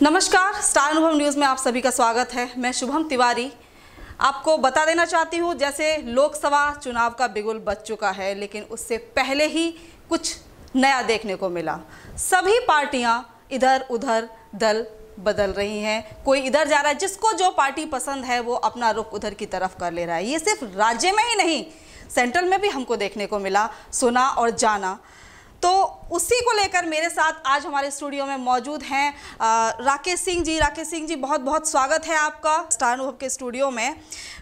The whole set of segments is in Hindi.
नमस्कार, स्टार अनुभव न्यूज़ में आप सभी का स्वागत है। मैं शुभम तिवारी आपको बता देना चाहती हूँ, जैसे लोकसभा चुनाव का बिगुल बज चुका है, लेकिन उससे पहले ही कुछ नया देखने को मिला। सभी पार्टियां इधर उधर दल बदल रही हैं, कोई इधर जा रहा है, जिसको जो पार्टी पसंद है वो अपना रुख उधर की तरफ कर ले रहा है। ये सिर्फ राज्य में ही नहीं, सेंट्रल में भी हमको देखने को मिला, सुना और जाना। तो उसी को लेकर मेरे साथ आज हमारे स्टूडियो में मौजूद हैं राकेश सिंह जी। राकेश सिंह जी, बहुत बहुत स्वागत है आपका स्टार अनुभव के स्टूडियो में।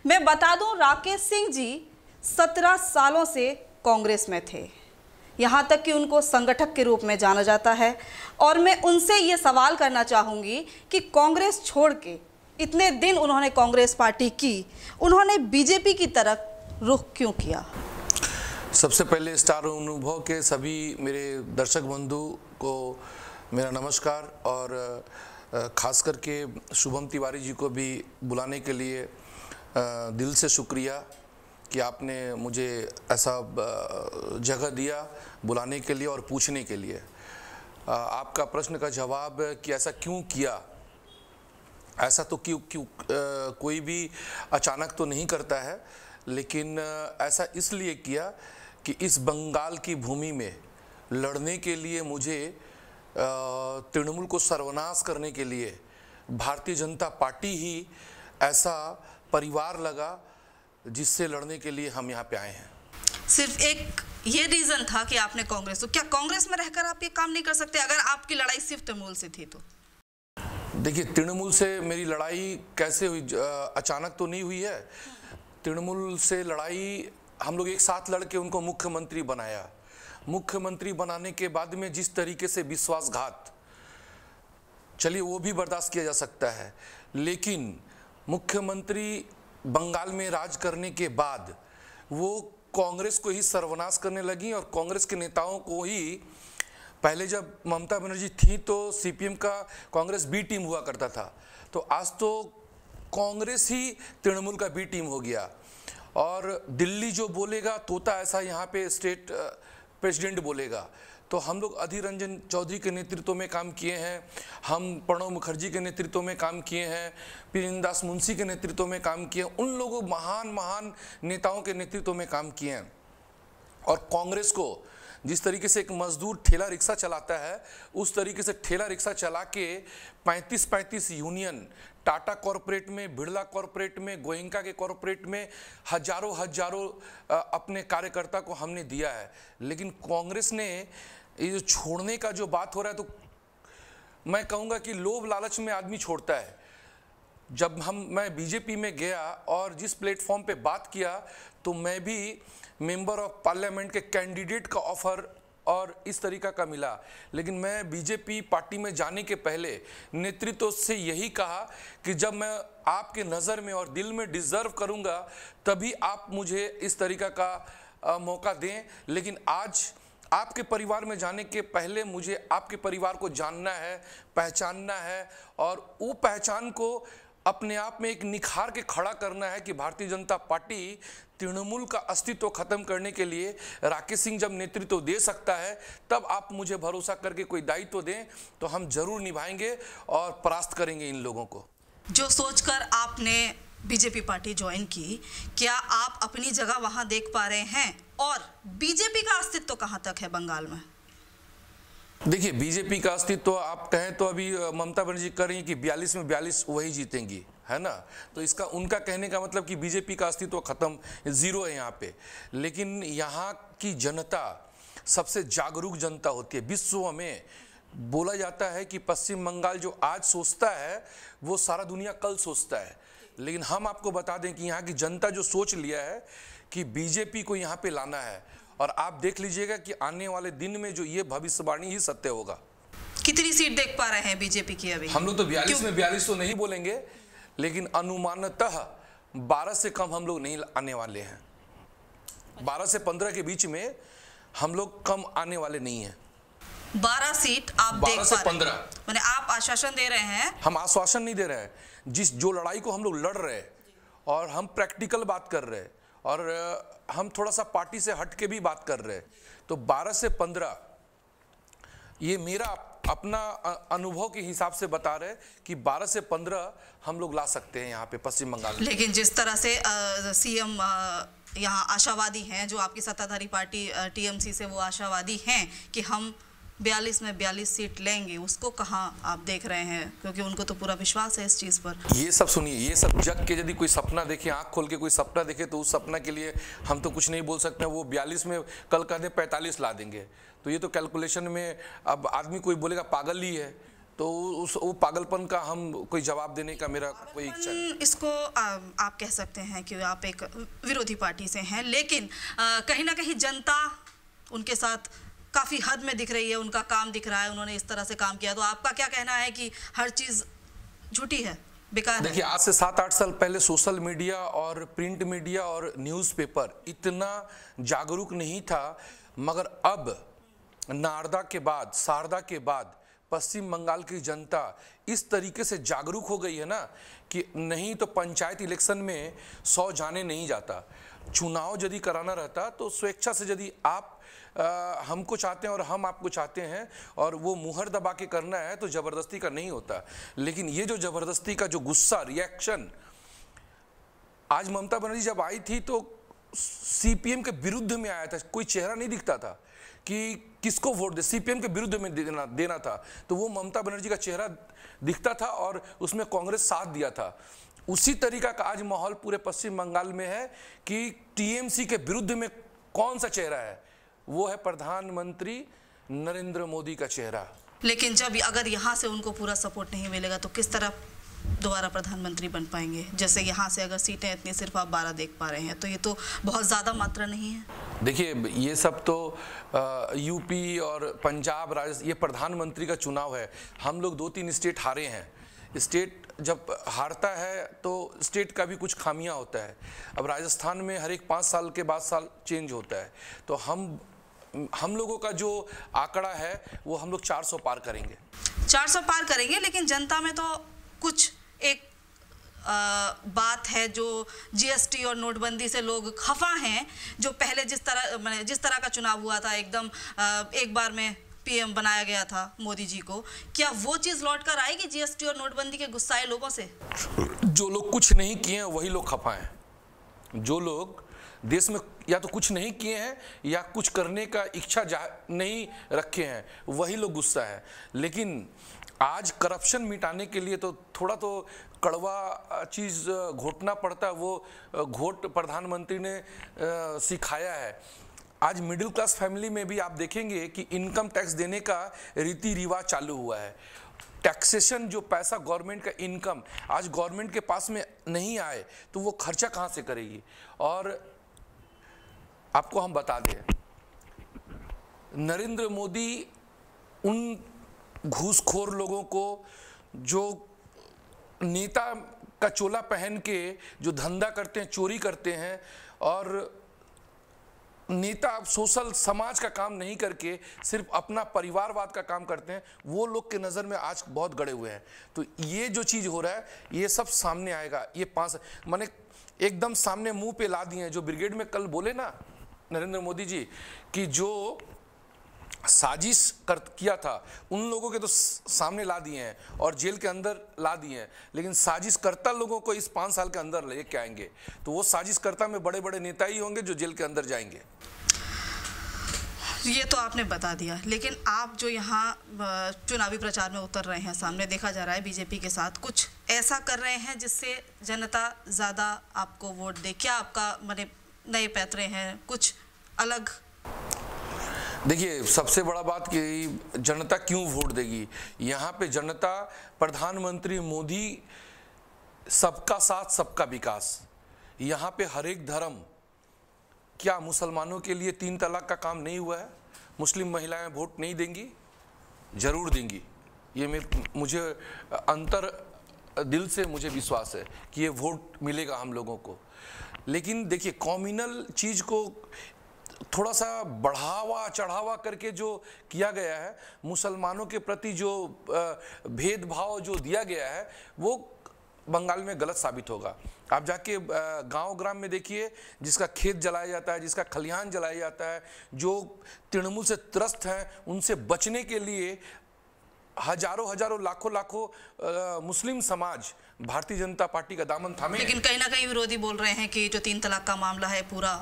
मैं बता दूं, राकेश सिंह जी 17 सालों से कांग्रेस में थे, यहाँ तक कि उनको संगठक के रूप में जाना जाता है। और मैं उनसे ये सवाल करना चाहूँगी कि कांग्रेस छोड़ के इतने दिन उन्होंने कांग्रेस पार्टी की, उन्होंने बीजेपी की तरफ रुख क्यों किया? सबसे पहले स्टार अनुभव के सभी मेरे दर्शक बंधु को मेरा नमस्कार, और ख़ास करके शुभम तिवारी जी को भी बुलाने के लिए दिल से शुक्रिया कि आपने मुझे ऐसा जगह दिया बुलाने के लिए और पूछने के लिए। आपका प्रश्न का जवाब कि ऐसा क्यों किया, ऐसा तो क्यों कोई भी अचानक तो नहीं करता है, लेकिन ऐसा इसलिए किया कि इस बंगाल की भूमि में लड़ने के लिए मुझे तृणमूल को सर्वनाश करने के लिए भारतीय जनता पार्टी ही ऐसा परिवार लगा जिससे लड़ने के लिए हम यहाँ पे आए हैं। सिर्फ एक ये रीज़न था कि आपने कांग्रेस, तो क्या कांग्रेस में रहकर आप ये काम नहीं कर सकते अगर आपकी लड़ाई सिर्फ तृणमूल से थी तो? देखिए, तृणमूल से मेरी लड़ाई कैसे हुई, अचानक तो नहीं हुई है। तृणमूल से लड़ाई हम लोग एक साथ लड़के उनको मुख्यमंत्री बनाया। मुख्यमंत्री बनाने के बाद में जिस तरीके से विश्वासघात, चलिए वो भी बर्दाश्त किया जा सकता है, लेकिन मुख्यमंत्री बंगाल में राज करने के बाद वो कांग्रेस को ही सर्वनाश करने लगी। और कांग्रेस के नेताओं को ही, पहले जब ममता बनर्जी थी तो सीपीएम का कांग्रेस बी टीम हुआ करता था, तो आज तो कांग्रेस ही तृणमूल का बी टीम हो गया। और दिल्ली जो बोलेगा तोता ऐसा यहाँ पे स्टेट प्रेसिडेंट बोलेगा। तो हम लोग अधीर रंजन चौधरी के नेतृत्व में काम किए हैं, हम प्रणब मुखर्जी के नेतृत्व में काम किए हैं, पीरनदास मुंशी के नेतृत्व में काम किए हैं, उन लोगों महान महान नेताओं के नेतृत्व में काम किए हैं। और कांग्रेस को जिस तरीके से एक मजदूर ठेला रिक्शा चलाता है, उस तरीके से ठेला रिक्शा चला के 35-35 यूनियन, टाटा कॉरपोरेट में, बिरला कॉरपोरेट में, गोयनका के कॉरपोरेट में हजारों अपने कार्यकर्ता को हमने दिया है। लेकिन कांग्रेस ने ये जो छोड़ने का जो बात हो रहा है, तो मैं कहूँगा कि लोभ लालच में आदमी छोड़ता है। जब मैं बीजेपी में गया और जिस प्लेटफॉर्म पे बात किया, तो मैं भी मेंबर ऑफ पार्लियामेंट के कैंडिडेट का ऑफर और इस तरीका का मिला। लेकिन मैं बीजेपी पार्टी में जाने के पहले नेतृत्व से यही कहा कि जब मैं आपके नज़र में और दिल में डिज़र्व करूंगा, तभी आप मुझे इस तरीका का मौका दें। लेकिन आज आपके परिवार में जाने के पहले मुझे आपके परिवार को जानना है, पहचानना है, और वो पहचान को अपने आप में एक निखार के खड़ा करना है कि भारतीय जनता पार्टी तृणमूल का अस्तित्व खत्म करने के लिए राकेश सिंह जब नेतृत्व दे सकता है, तब आप मुझे भरोसा करके कोई दायित्व दें तो हम जरूर निभाएंगे और परास्त करेंगे इन लोगों को। जो सोचकर आपने बीजेपी पार्टी ज्वाइन की, क्या आप अपनी जगह वहां देख पा रहे हैं? और बीजेपी का अस्तित्व कहां तक है बंगाल में? देखिए, बीजेपी का अस्तित्व आप कहें तो अभी ममता बनर्जी कर रही है कि 42 में 42 वही जीतेंगी, है ना। तो इसका उनका कहने का मतलब कि बीजेपी का अस्तित्व खत्म, जीरो है यहाँ पे। लेकिन यहाँ की जनता सबसे जागरूक जनता होती है। विश्व में बोला जाता है कि पश्चिम बंगाल जो आज सोचता है वो सारा दुनिया कल सोचता है। लेकिन हम आपको बता दें कि यहाँ की जनता जो सोच लिया है कि बीजेपी को यहाँ पे लाना है, और आप देख लीजिएगा कि आने वाले दिन में जो ये भविष्यवाणी ही सत्य होगा। कितनी सीट देख पा रहे हैं बीजेपी की अभी? हम लोग तो 42 में 42 तो नहीं बोलेंगे, लेकिन अनुमानतः 12 से कम हम लोग नहीं आने वाले हैं। 12 से 15 के बीच में हम लोग कम आने वाले नहीं हैं। 12 सीट आप देख पा रहे हैं? 12 से 15। मैंने आप आश्वासन दे रहे हैं? हम आश्वासन नहीं दे रहे हैं। जो लड़ाई को हम लोग लड़ रहे हैं, और हम प्रैक्टिकल बात कर रहे हैं, और हम थोड़ा सा पार्टी से हट के भी बात कर रहे हैं, तो 12 से 15 ये मेरा अपना अनुभव के हिसाब से बता रहे कि 12 से 15 हम लोग ला सकते हैं यहाँ पे पश्चिम बंगाल में। लेकिन जिस तरह से सीएम यहाँ आशावादी हैं, जो आपकी सत्ताधारी पार्टी टीएमसी से वो आशावादी हैं कि हम 42 में 42 सीट लेंगे, उसको कहाँ आप देख रहे हैं? क्योंकि उनको तो पूरा विश्वास है इस चीज़ पर। ये सब सुनिए, ये सब जग के यदि कोई सपना देखे, आंख खोल के कोई सपना देखे, तो उस सपना के लिए हम तो कुछ नहीं बोल सकते। वो 42 में कल कहते 45 ला देंगे, तो ये तो कैलकुलेशन में अब आदमी कोई बोलेगा पागल ही है, तो वो पागलपन का हम कोई जवाब देने का मेरा कोई इच्छा नहीं। इसको आप कह सकते हैं कि आप एक विरोधी पार्टी से हैं, लेकिन कहीं ना कहीं जनता उनके साथ काफी हद में दिख रही है, उनका काम दिख रहा है, उन्होंने इस तरह से काम किया। तो आपका क्या कहना है कि हर चीज झूठी है, बेकार है? देखिए, आज से 7-8 साल पहले सोशल मीडिया और प्रिंट मीडिया और न्यूज़पेपर इतना जागरूक नहीं था, मगर अब नारदा के बाद, शारदा के बाद पश्चिम बंगाल की जनता इस तरीके से जागरूक हो गई है ना कि नहीं तो पंचायत इलेक्शन में 100 जाने नहीं जाता। चुनाव यदि कराना रहता तो स्वेच्छा से, यदि आप हमको चाहते हैं और हम आपको चाहते हैं और वो मुहर दबा के करना है तो जबरदस्ती का नहीं होता। लेकिन ये जो जबरदस्ती का जो गुस्सा, रिएक्शन, आज ममता बनर्जी जब आई थी तो सीपीएम के विरुद्ध में आया था, कोई चेहरा नहीं दिखता था कि किसको वोट दे, सीपीएम के विरुद्ध में देना था, तो वो ममता बनर्जी का चेहरा दिखता था और उसमें कांग्रेस साथ दिया था। उसी तरीका का आज माहौल पूरे पश्चिम बंगाल में है कि टीएमसी के विरुद्ध में कौन सा चेहरा है, वो है प्रधानमंत्री नरेंद्र मोदी का चेहरा। लेकिन जब अगर यहाँ से उनको पूरा सपोर्ट नहीं मिलेगा तो किस तरह दोबारा प्रधानमंत्री बन पाएंगे? जैसे यहाँ से अगर सीटें इतनी सिर्फ आप 12 देख पा रहे हैं, तो ये तो बहुत ज़्यादा मात्रा नहीं है। देखिए, ये सब तो यूपी और पंजाब, राजस्थान, ये प्रधानमंत्री का चुनाव है। हम लोग 2-3 स्टेट हारे हैं। स्टेट जब हारता है तो स्टेट का भी कुछ खामियां होता है। अब राजस्थान में हर एक 5 साल के बाद साल चेंज होता है, तो हम लोगों का जो आंकड़ा है वो हम लोग 400 पार करेंगे। 400 पार करेंगे, लेकिन जनता में तो कुछ एक बात है जो जीएसटी और नोटबंदी से लोग खफा हैं, जो पहले जिस तरह का चुनाव हुआ था, एकदम एक बार में पीएम बनाया गया था मोदी जी को, क्या वो चीज लौट कर आएगी जीएसटी और नोटबंदी के गुस्साए लोगों से? जो लोग कुछ नहीं किए हैं वही लोग खफा हैं। जो लोग देश में या तो कुछ नहीं किए हैं या कुछ करने का इच्छा नहीं रखे हैं, वही लोग गुस्सा है। लेकिन आज करप्शन मिटाने के लिए तो थोड़ा तो कड़वा चीज घोटना पड़ता है, वो घोट प्रधानमंत्री ने सिखाया है। आज मिडिल क्लास फैमिली में भी आप देखेंगे कि इनकम टैक्स देने का रीति रिवाज चालू हुआ है। टैक्सेशन, जो पैसा गवर्नमेंट का इनकम आज गवर्नमेंट के पास में नहीं आए तो वो खर्चा कहाँ से करेगी? और आपको हम बता दें, नरेंद्र मोदी उन घूसखोर लोगों को, जो नेता का चोला पहन के जो धंधा करते हैं, चोरी करते हैं, और नेता सोशल समाज का काम नहीं करके सिर्फ अपना परिवारवाद का काम करते हैं, वो लोग के नज़र में आज बहुत गड़े हुए हैं। तो ये जो चीज़ हो रहा है ये सब सामने आएगा। ये 5 माने एकदम सामने मुंह पे ला दिए हैं। जो ब्रिगेड में कल बोले ना नरेंद्र मोदी जी कि जो साजिश किया था उन लोगों के तो सामने ला दिए हैं और जेल के अंदर ला दिए हैं, लेकिन साजिशकर्ता लोगों को इस 5 साल के अंदर लेके आएंगे। तो वो साजिशकर्ता में बड़े बड़े नेता ही होंगे जो जेल के अंदर जाएंगे। ये तो आपने बता दिया, लेकिन आप जो यहाँ चुनावी प्रचार में उतर रहे हैं, सामने देखा जा रहा है बीजेपी के साथ कुछ ऐसा कर रहे हैं जिससे जनता ज़्यादा आपको वोट दे। क्या आपका माने नए पैतरे हैं, कुछ अलग? देखिए, सबसे बड़ा बात कि जनता क्यों वोट देगी। यहाँ पे जनता प्रधानमंत्री मोदी, सबका साथ सबका विकास, यहाँ पे हर एक धर्म, क्या मुसलमानों के लिए 3 तलाक का काम नहीं हुआ है? मुस्लिम महिलाएं वोट नहीं देंगी? जरूर देंगी। ये मुझे अंतर दिल से मुझे विश्वास है कि ये वोट मिलेगा हम लोगों को। लेकिन देखिए, कॉम्युनल चीज़ को थोड़ा सा बढ़ावा चढ़ावा करके जो किया गया है, मुसलमानों के प्रति जो भेदभाव जो दिया गया है, वो बंगाल में गलत साबित होगा। आप जाके गांव ग्राम में देखिए, जिसका खेत जलाया जाता है, जिसका खलिहान जलाया जाता है, जो तृणमूल से त्रस्त हैं, उनसे बचने के लिए हजारों हजारों लाखों लाखों मुस्लिम समाज भारतीय जनता पार्टी का दामन थामे। लेकिन कहीं ना कहीं विरोधी बोल रहे हैं कि जो 3 तलाक का मामला है पूरा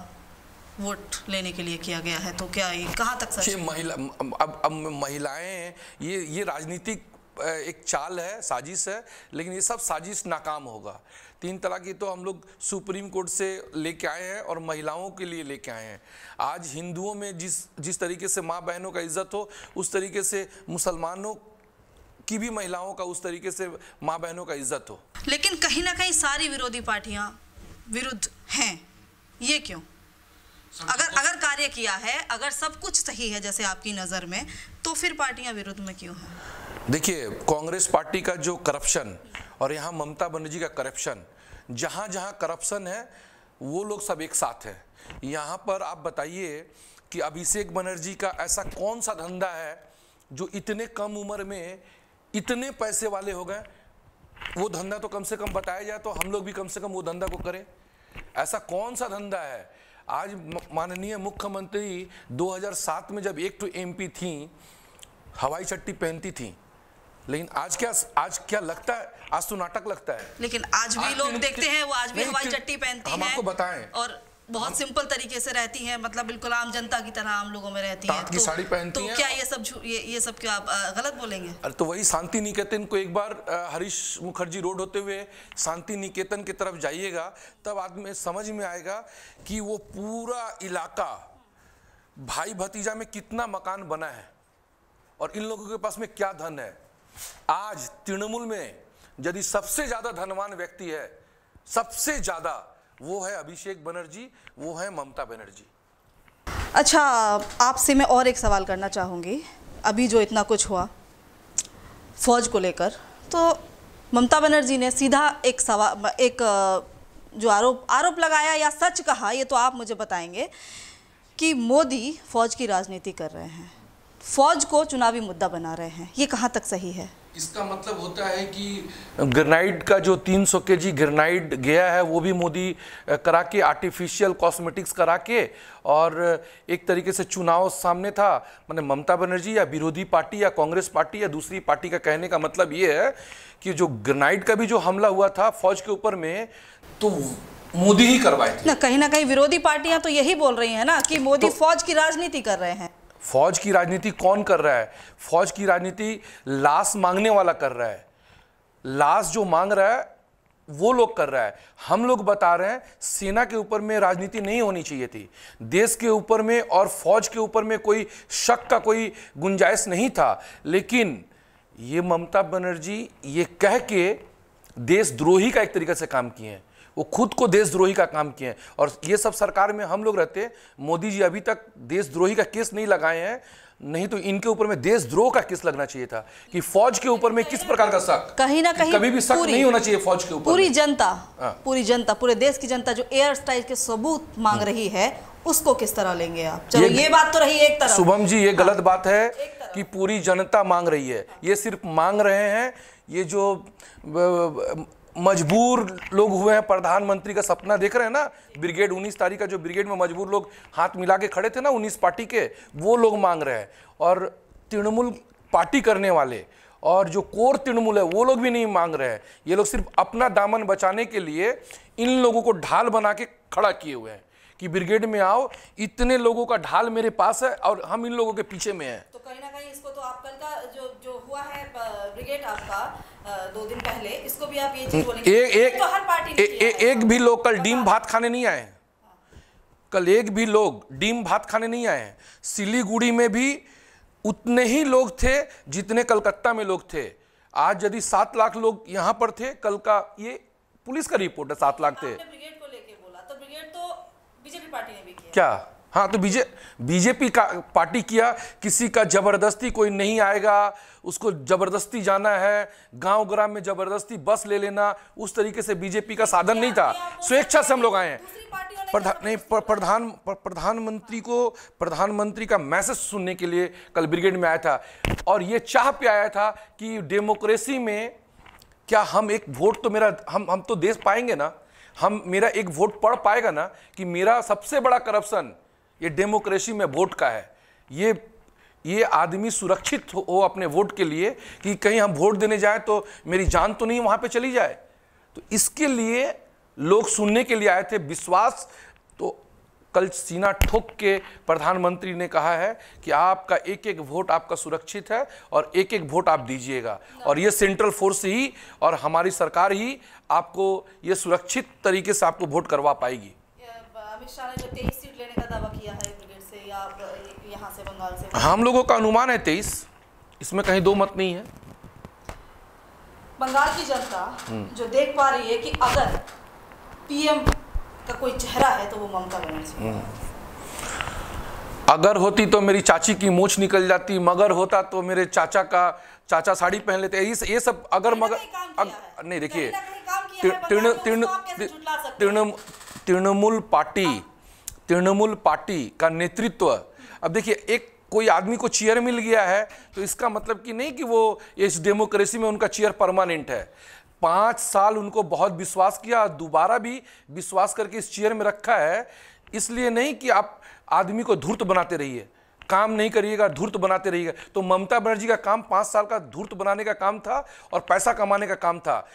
वोट लेने के लिए किया गया है, तो क्या ये कहाँ तक सच है? अब महिलाएं, ये राजनीतिक एक चाल है, साजिश है, लेकिन ये सब साजिश नाकाम होगा। 3 तलाक की तो हम लोग सुप्रीम कोर्ट से लेके आए हैं और महिलाओं के लिए लेके आए हैं। आज हिंदुओं में जिस तरीके से माँ बहनों का इज्जत हो, उस तरीके से मुसलमानों की भी महिलाओं का उस तरीके से माँ बहनों का इज्जत हो। लेकिन कहीं ना कहीं सारी विरोधी पार्टियां विरुद्ध हैं, ये क्यों? अगर कार्य किया है, अगर सब कुछ सही है जैसे आपकी नज़र में, तो फिर पार्टियां विरुद्ध में क्यों हैं? देखिए, कांग्रेस पार्टी का जो करप्शन और यहाँ ममता बनर्जी का करप्शन, जहाँ जहाँ करप्शन है वो लोग सब एक साथ हैं। यहाँ पर आप बताइए कि अभिषेक बनर्जी का ऐसा कौन सा धंधा है जो इतने कम उम्र में इतने पैसे वाले हो गए? वो धंधा तो कम से कम बताया जाए तो हम लोग भी कम से कम वो धंधा को करें। ऐसा कौन सा धंधा है? आज माननीय मुख्यमंत्री 2007 में जब एक तो एमपी थी, हवाई चट्टी पहनती थी, लेकिन आज क्या लगता है? आज तो नाटक लगता है। लेकिन आज भी लोग देखते हैं, वो आज भी हवाई चट्टी पहनती हैं। हम आपको बताएं, और बहुत सिंपल तरीके से रहती हैं, मतलब बिल्कुल आम जनता की तरह आम लोगों में रहती हैं। ताँत की साड़ी पहनती हैं। तो क्या ये सब क्या आप गलत बोलेंगे? अरे तो वही शांति निकेतन को एक बार हरीश मुखर्जी रोड होते हुए शांति निकेतन की तरफ जाइएगा, तब आदमी समझ में आएगा कि वो पूरा इलाका भाई भतीजा में कितना मकान बना है और इन लोगों के पास में क्या धन है। आज तृणमूल में यदि सबसे ज्यादा धनवान व्यक्ति है, सबसे ज्यादा, वो है अभिषेक बनर्जी, वो है ममता बनर्जी। अच्छा, आपसे मैं और एक सवाल करना चाहूँगी। अभी जो इतना कुछ हुआ फौज को लेकर, तो ममता बनर्जी ने सीधा एक जो आरोप लगाया या सच कहा, ये तो आप मुझे बताएंगे, कि मोदी फौज की राजनीति कर रहे हैं, फौज को चुनावी मुद्दा बना रहे हैं। ये कहाँ तक सही है? इसका मतलब होता है कि ग्रेनाइड का जो 300 kg ग्रेनाइड गया है वो भी मोदी करा के, आर्टिफिशियल कॉस्मेटिक्स करा के, और एक तरीके से चुनाव सामने था। माने ममता बनर्जी या विरोधी पार्टी या कांग्रेस पार्टी या दूसरी पार्टी का कहने का मतलब ये है कि जो ग्रेनाइड का भी जो हमला हुआ था फौज के ऊपर में, तो मोदी ही करवाए थे ना कहीं विरोधी पार्टियां तो यही बोल रही हैं ना कि मोदी फौज की राजनीति कर रहे हैं। फौज की राजनीति कौन कर रहा है? फौज की राजनीति लाश मांगने वाला कर रहा है। लाश जो मांग रहा है वो लोग कर रहा है। हम लोग बता रहे हैं सेना के ऊपर में राजनीति नहीं होनी चाहिए थी, देश के ऊपर में और फौज के ऊपर में कोई शक का कोई गुंजाइश नहीं था। लेकिन ये ममता बनर्जी ये कह के देशद्रोही का एक तरीके से काम किए हैं, वो खुद को देशद्रोही का काम किए हैं। और ये सब सरकार में हम लोग रहते, मोदी जी अभी तक देशद्रोही का केस नहीं लगाए हैं, नहीं तो इनके ऊपर में देशद्रोह का केस लगना चाहिए था कि फौज के ऊपर में किस प्रकार का शक, कहीं ना कहीं कभी भी शक नहीं होना चाहिए फौज के ऊपर। पूरी जनता, पूरे देश की जनता जो एयर स्ट्राइक के सबूत मांग रही है, उसको किस तरह लेंगे आप? चलो ये बात तो रही एक तरफ। शुभम जी, ये गलत बात है कि पूरी जनता मांग रही है। ये सिर्फ मांग रहे हैं, ये जो मजबूर लोग हुए हैं, प्रधानमंत्री का सपना देख रहे हैं ना, ब्रिगेड 19 तारीख का जो ब्रिगेड में मजबूर लोग हाथ मिला के खड़े थे ना 19 पार्टी के, वो लोग मांग रहे हैं। और तृणमूल पार्टी करने वाले और जो कोर तृणमूल है वो लोग भी नहीं मांग रहे हैं। ये लोग सिर्फ अपना दामन बचाने के लिए इन लोगों को ढाल बना के खड़ा किए हुए हैं कि ब्रिगेड में आओ, इतने लोगों का ढाल मेरे पास है और हम इन लोगों के पीछे में हैं। तो कहीं ना कहीं इसको तो आप कल का जो हुआ है ब्रिगेड आपका 2 दिन पहले, इसको भी आप ये चीज बोलेंगे? तो हर पार्टी एक भी लोग कल डीम भात खाने नहीं आए हैं। कल एक भी लोग डीम भात खाने नहीं आए हैं। सिलीगुड़ी में भी उतने ही लोग थे जितने कलकत्ता में लोग थे। आज यदि 7 लाख लोग यहां पर थे, कल का ये पुलिस का रिपोर्ट है 7 लाख थे। ब्रिगेड को लेके बोला, तो ब्रिगेड तो बीजेपी पार्टी ने भी किया क्या? हाँ, तो बीजेपी का पार्टी किया। किसी का जबरदस्ती कोई नहीं आएगा, उसको जबरदस्ती जाना है, गांव ग्राम में जबरदस्ती बस ले लेना, उस तरीके से बीजेपी का साधन नहीं था। स्वेच्छा से हम लोग आए हैं। प्रधानमंत्री का मैसेज सुनने के लिए कल ब्रिगेड में आया था और ये चाह पे आया था कि डेमोक्रेसी में क्या हम एक वोट तो मेरा हम तो देश पाएंगे ना, मेरा एक वोट पढ़ पाएगा ना कि मेरा सबसे बड़ा करप्शन ये डेमोक्रेसी में वोट का है। ये ये आदमी सुरक्षित हो अपने वोट के लिए, कि कहीं हम वोट देने जाए तो मेरी जान तो नहीं वहाँ पे चली जाए। तो इसके लिए लोग सुनने के लिए आए थे, विश्वास। तो कल सीना ठोक के प्रधानमंत्री ने कहा है कि आपका एक एक वोट आपका सुरक्षित है और एक एक वोट आप दीजिएगा, और ये सेंट्रल फोर्स ही और हमारी सरकार ही आपको ये सुरक्षित तरीके से आपको वोट करवा पाएगी। अमित शाह ने जो 23 सीट लेने का दावा किया है ब्रिगेड से या यहाँ से बंगाल से, हम लोगों का अनुमान है 23, इसमें कहीं दो मत नहीं है। बंगाल की जनता जो देख पा रही है कि अगर पीएम का कोई चेहरा है तो वो ममता बनर्जी। अगर होती तो मेरी चाची की मूंछ निकल जाती, मगर होता तो मेरे चाचा साड़ी पहन लेते। ये सब अगर मगर नहीं, देखिए तृणमूल पार्टी का नेतृत्व, अब देखिए एक कोई आदमी को चेयर मिल गया है तो इसका मतलब कि नहीं कि वो इस डेमोक्रेसी में उनका चेयर परमानेंट है। 5 साल उनको बहुत विश्वास किया, दोबारा भी विश्वास करके इस चेयर में रखा है। इसलिए नहीं कि आप आदमी को धूर्त बनाते रहिए, काम नहीं करिएगा, धूर्त बनाते रहिएगा। तो ममता बनर्जी का काम 5 साल का धूर्त बनाने का काम था और पैसा कमाने का काम था।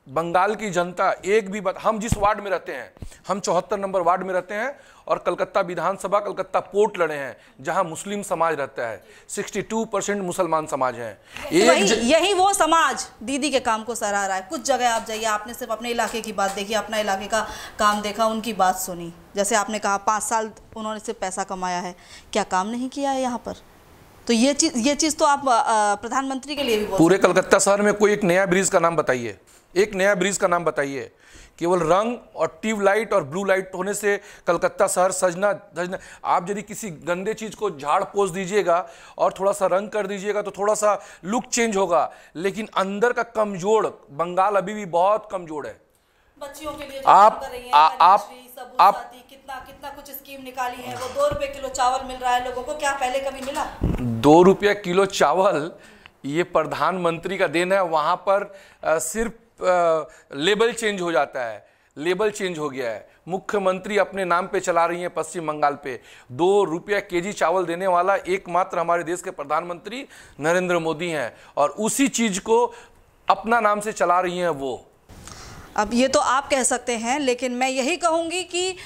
बंगाल की जनता एक भी बात, हम जिस वार्ड में रहते हैं, हम 74 नंबर वार्ड में रहते हैं और कलकत्ता विधानसभा, कलकत्ता पोर्ट लड़े हैं जहां मुस्लिम समाज रहता है, 62% मुसलमान समाज हैं। यही वो समाज दीदी के काम को सराह रहा है। कुछ जगह आप जाइए, आपने सिर्फ अपने इलाके की बात देखी, अपना इलाके का काम देखा, उनकी बात सुनी। जैसे आपने कहा 5 साल उन्होंने सिर्फ पैसा कमाया है, क्या काम नहीं किया है यहाँ पर? तो ये चीज़ तो आप प्रधानमंत्री के लिए भी पूरे कलकत्ता शहर में कोई एक नया ब्रिज का नाम बताइए, एक नया ब्रिज का नाम बताइए। केवल रंग और ट्यूब लाइट और ब्लू लाइट होने से कलकत्ता शहर सजना धजना। आप यदि किसी गंदे चीज को झाड़ पोछ दीजिएगा और थोड़ा सा रंग कर दीजिएगा तो थोड़ा सा लुक चेंज होगा, लेकिन अंदर का कमजोर बंगाल अभी भी बहुत कमजोर है। बच्चियों के लिए आप कितना कुछ स्कीम निकाली है। वो 2 रुपए किलो चावल मिल रहा है लोगों को, क्या पहले कभी मिला? 2 रुपये किलो चावल ये प्रधानमंत्री का देन है। वहां पर सिर्फ लेबल चेंज हो जाता है, लेबल चेंज हो गया है। मुख्यमंत्री अपने नाम पे चला रही हैं पश्चिम बंगाल पे। 2 रुपया केजी चावल देने वाला एकमात्र हमारे देश के प्रधानमंत्री नरेंद्र मोदी हैं, और उसी चीज को अपना नाम से चला रही हैं वो। अब ये तो आप कह सकते हैं, लेकिन मैं यही कहूँगी कि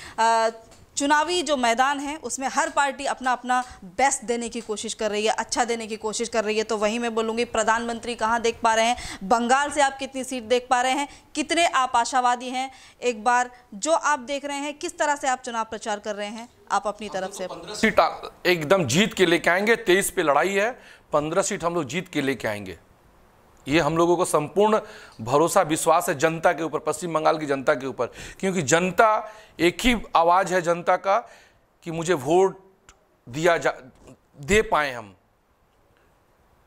चुनावी जो मैदान है उसमें हर पार्टी अपना अपना बेस्ट देने की कोशिश कर रही है, अच्छा देने की कोशिश कर रही है। तो वहीं मैं बोलूँगी, प्रधानमंत्री कहाँ देख पा रहे हैं, बंगाल से आप कितनी सीट देख पा रहे हैं, कितने आप आशावादी हैं? एक बार जो आप देख रहे हैं, किस तरह से आप चुनाव प्रचार कर रहे हैं, आप अपनी तरफ से 15 सीट एकदम जीत के लेके आएंगे। 23 पे लड़ाई है, 15 सीट हम लोग जीत के लेके आएंगे। ये हम लोगों को संपूर्ण भरोसा विश्वास है जनता के ऊपर, पश्चिम बंगाल की जनता के ऊपर, क्योंकि जनता एक ही आवाज़ है जनता का कि मुझे वोट दे पाए हम।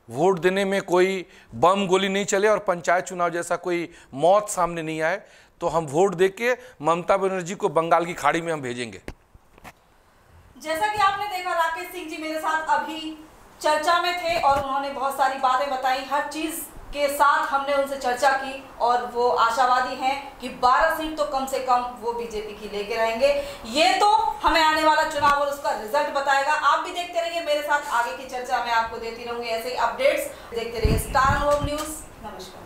वोट देने में कोई बम गोली नहीं चले और पंचायत चुनाव जैसा कोई मौत सामने नहीं आए, तो हम वोट देके ममता बनर्जी को बंगाल की खाड़ी में हम भेजेंगे। जैसा कि आपने देखा, राकेश सिंह जी मेरे साथ अभी चर्चा में थे और उन्होंने बहुत सारी बातें बताई। हर चीज के साथ हमने उनसे चर्चा की और वो आशावादी हैं कि 12 सीट तो कम से कम वो बीजेपी की लेके रहेंगे। ये तो हमें आने वाला चुनाव और उसका रिजल्ट बताएगा। आप भी देखते रहिए मेरे साथ, आगे की चर्चा मैं आपको देती रहूंगी, ऐसे ही अपडेट्स देखते रहिए स्टार अनुभव न्यूज। नमस्कार।